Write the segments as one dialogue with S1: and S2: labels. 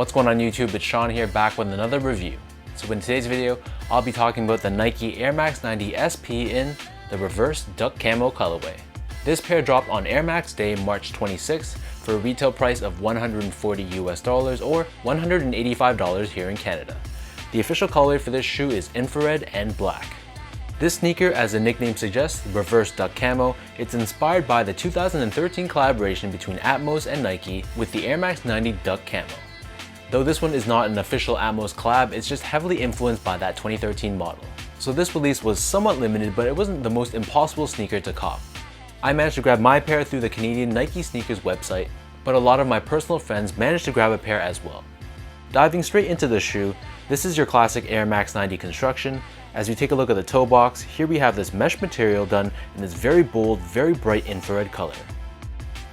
S1: What's going on YouTube? It's Sean here, back with another review. So in today's video, I'll be talking about the Nike Air Max 90 SP in the reverse duck camo colorway. This pair dropped on Air Max Day, March 26th for a retail price of $140 US or $185 here in Canada. The official colorway for this shoe is infrared and black. This sneaker, as the nickname suggests, reverse duck camo, it's inspired by the 2013 collaboration between Atmos and Nike with the Air Max 90 duck camo. Though this one is not an official Atmos collab, it's just heavily influenced by that 2013 model. So this release was somewhat limited, but it wasn't the most impossible sneaker to cop. I managed to grab my pair through the Canadian Nike sneakers website, but a lot of my personal friends managed to grab a pair as well. Diving straight into the shoe, this is your classic Air Max 90 construction. As we take a look at the toe box, here we have this mesh material done in this very bold, very bright infrared color.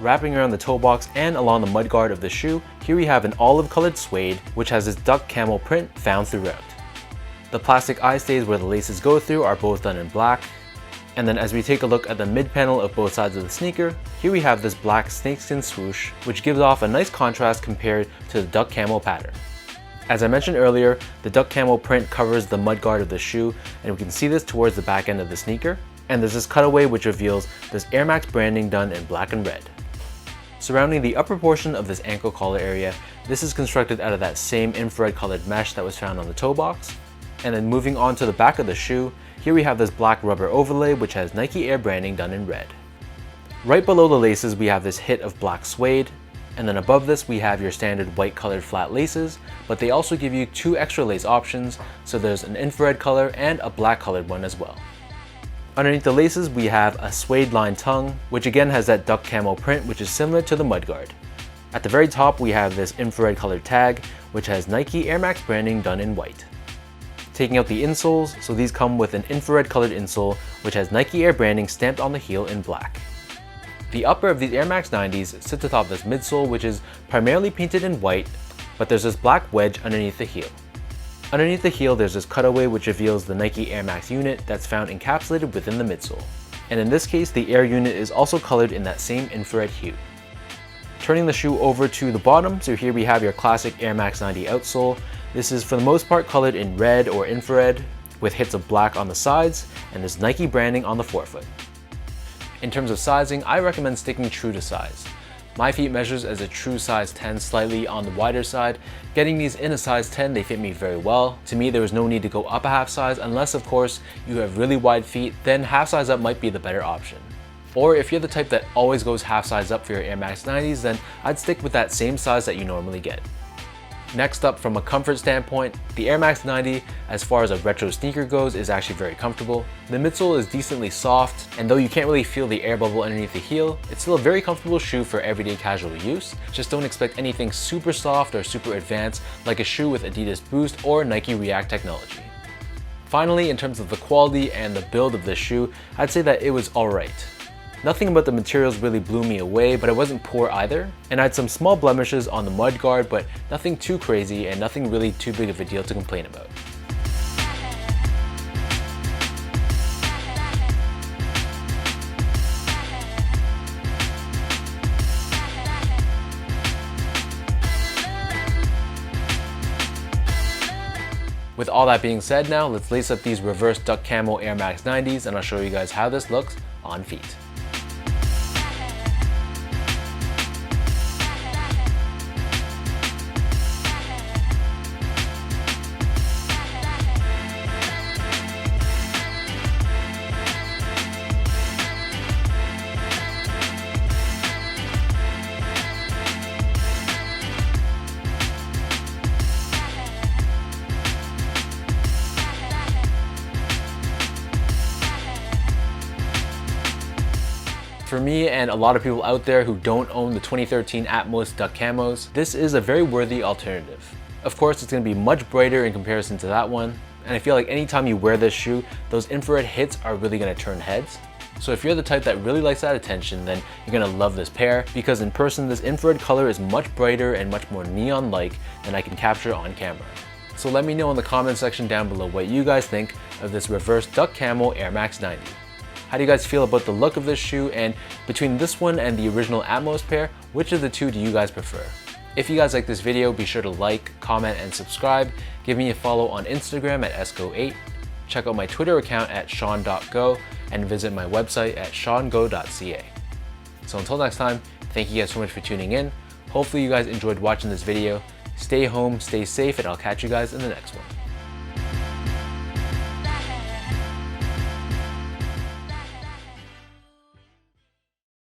S1: Wrapping around the toe box and along the mudguard of the shoe, here we have an olive colored suede, which has this duck camo print found throughout. The plastic eye stays where the laces go through are both done in black. And then as we take a look at the mid panel of both sides of the sneaker, here we have this black snakeskin swoosh, which gives off a nice contrast compared to the duck camo pattern. As I mentioned earlier, the duck camo print covers the mudguard of the shoe, and we can see this towards the back end of the sneaker. And there's this cutaway which reveals this Air Max branding done in black and red. Surrounding the upper portion of this ankle collar area, this is constructed out of that same infrared colored mesh that was found on the toe box. And then moving on to the back of the shoe, here we have this black rubber overlay which has Nike Air branding done in red. Right below the laces we have this hit of black suede, and then above this we have your standard white colored flat laces, but they also give you two extra lace options, so there's an infrared color and a black colored one as well. Underneath the laces we have a suede lined tongue, which again has that duck camo print which is similar to the mudguard. At the very top we have this infrared colored tag which has Nike Air Max branding done in white. Taking out the insoles, so these come with an infrared colored insole which has Nike Air branding stamped on the heel in black. The upper of these Air Max 90s sits atop this midsole which is primarily painted in white, but there's this black wedge underneath the heel. Underneath the heel there's this cutaway which reveals the Nike Air Max unit that's found encapsulated within the midsole. And in this case the Air unit is also colored in that same infrared hue. Turning the shoe over to the bottom, so here we have your classic Air Max 90 outsole. This is for the most part colored in red or infrared with hits of black on the sides and this Nike branding on the forefoot. In terms of sizing, I recommend sticking true to size. My feet measures as a true size 10, slightly on the wider side. Getting these in a size 10, they fit me very well. To me, there was no need to go up a half size unless of course you have really wide feet, then half size up might be the better option. Or if you're the type that always goes half size up for your Air Max 90s, then I'd stick with that same size that you normally get. Next up, from a comfort standpoint, the Air Max 90, as far as a retro sneaker goes, is actually very comfortable. The midsole is decently soft, and though you can't really feel the air bubble underneath the heel, it's still a very comfortable shoe for everyday casual use. Just don't expect anything super soft or super advanced like a shoe with Adidas Boost or Nike React technology. Finally, in terms of the quality and the build of this shoe, I'd say that it was alright. Nothing about the materials really blew me away, but it wasn't poor either. And I had some small blemishes on the mudguard, but nothing too crazy and nothing really too big of a deal to complain about. With all that being said now, let's lace up these reverse duck camo Air Max 90s and I'll show you guys how this looks on feet. For me and a lot of people out there who don't own the 2013 Atmos duck camos, this is a very worthy alternative. Of course, it's going to be much brighter in comparison to that one, and I feel like anytime you wear this shoe, those infrared hits are really going to turn heads. So if you're the type that really likes that attention, then you're going to love this pair, because in person this infrared color is much brighter and much more neon-like than I can capture on camera. So let me know in the comment section down below what you guys think of this reverse duck camo Air Max 90. How do you guys feel about the look of this shoe, and between this one and the original Atmos pair, which of the two do you guys prefer? If you guys like this video, be sure to like, comment, and subscribe. Give me a follow on Instagram at esco8. Check out my Twitter account at sean.go and visit my website at seango.ca. So until next time, thank you guys so much for tuning in. Hopefully you guys enjoyed watching this video. Stay home, stay safe, and I'll catch you guys in the next one.